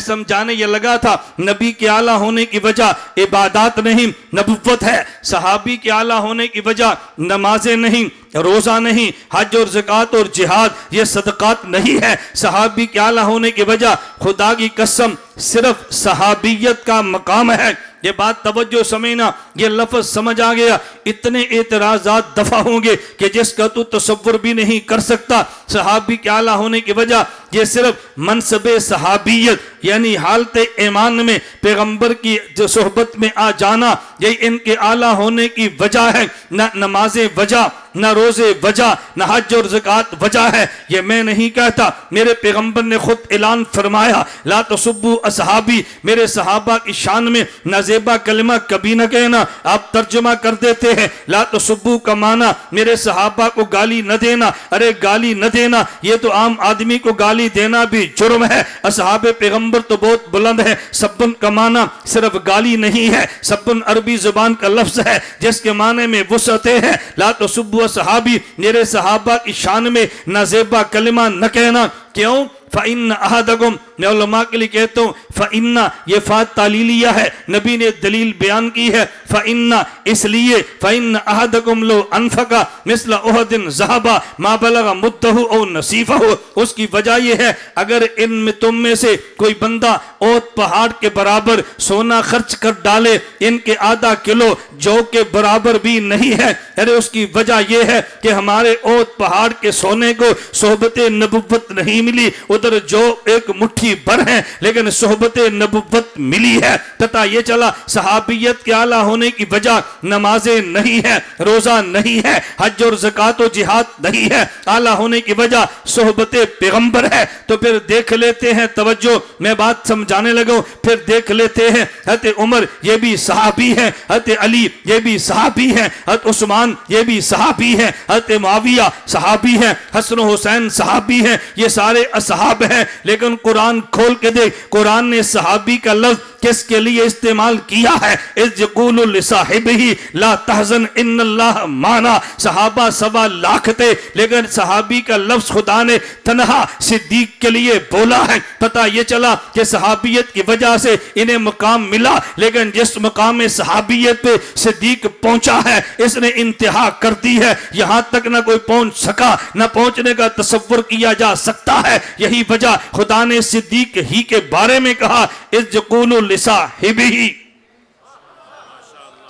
समझाने ये लगा था नबी के आला होने की वजह इबादत नहीं नबुव्वत है। सहाबी के आला होने की वजह नमाजें नहीं, रोजा नहीं, हज और ज़कात और जिहाद ये सदकात नहीं है। सहाबी के आला होने की वजह खुदा की कसम सिर्फ सहाबियत का मकाम है। ये बात तवज्जो समझना, ये लफ्ज समझ आ गया। इतने एतराज़ात दफा होंगे कि जिसका तू तसव्वुर भी नहीं कर सकता। सहाबी के आला होने की वजह ये सिर्फ मनसबे सहाबियत यानी हालत ईमान में पैगंबर की जो सोहबत में आ जाना, ये इनके आला होने की वजह है। न नमाजें वजह, न रोजे वजह, न हज और ज़कात वजह है। ये मैं नहीं कहता, मेरे पैगंबर ने खुद ऐलान फरमाया, ला तसुब्बू असहाबी, मेरे सहाबा की शान में नाजेबा कलमा कभी न कहना। आप तर्जुमा कर देते हैं ला तसुब्बू का माना मेरे सहाबा को गाली न देना। अरे गाली न देना, ये तो आम आदमी को गाली देना भी जुर्म है। असहाबे पैगंबर तो बहुत बुलंद है। सब्बुन का माना सिर्फ गाली नहीं है, सब्बुन अरबी जुबान का लफ्ज है जिसके माने में वुसअते है। ला तसुब्बू असहाबी, मेरे सहाबा की शान में नाजेबा कलिमा न कहना। क्यों? फ़इन्न अहदकुम, मैं उलमा के लिए कहता हूँ फ़इन्ना ये फ़ात तालीलिया है, नबी ने दलील बयान की है। फ़इन्ना इसलिए, फ़इन्न अहदकुम लो अनफ़का मिस्ल उहदिन ज़हबा मा बलगा मुद्दहु औ नसीफ़हु, उसकी वजह यह है अगर इन तुम में से कोई बंदा ओत पहाड़ के बराबर सोना खर्च कर डाले, इनके आधा किलो जौ के बराबर भी नहीं है। अरे उसकी वजह यह है कि हमारे ओत पहाड़ के सोने को सोहबत नबुव्वत नहीं मिली, उधर जो एक मुट्ठी भर है लेकिन सोहबत नबुव्वत मिली है। तथा ये चला सहाबियत के आला होने की वजह नमाजें नहीं है, रोजा नहीं है, हज और ज़कात और जिहाद नहीं है। आला होने की वजह सोहबत पैगंबर है। तो फिर देख लेते हैं, तवज्जो मैं बात समझाने लगा, फिर देख लेते हैं हज़रत उमर ये भी सहाबी है, हज़रत अली ये भी सहाबी है, हज़रत उस्मान ये भी सहाबी है, हज़रत मुआविया सहाबी है, हसन हुसैन सहाबी है, ये सारे असहाब हैं। लेकिन कुरान खोल के देख, कुरान ने सहाबी का लफ्ज किसके लिए इस्तेमाल किया है? इज़ यक़ूलु लिसाहिबिही ला तहज़न इन्नल्लाह माना। सहाबा 1.25 लाख थे लेकिन सहाबी का लफ्ज खुदा ने तन्हा सिद्दीक के लिए बोला है। पता ये चला कि सहाबियत की वजह से इन्हें मकाम मिला, लेकिन जिस मकाम में सहाबियत पे सिद्दीक पहुंचा है इसने इंतहा कर दी है। यहां तक ना कोई पहुंच सका, ना पहुंचने का तसव्वुर किया जा सकता है। यही वजह खुदा ने सिद्दीक ही के बारे में कहा इज़ यक़ूलु लिसाहिबिही।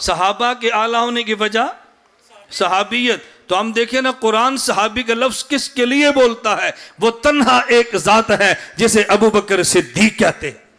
सहाबा के आला होने की वजह सहाबियत। तो हम देखें ना कुरान सहाबी का लफ्ज किसके लिए बोलता है? वो तन्हा एक जात है जिसे अबू बकर सिद्दीक कहते हैं।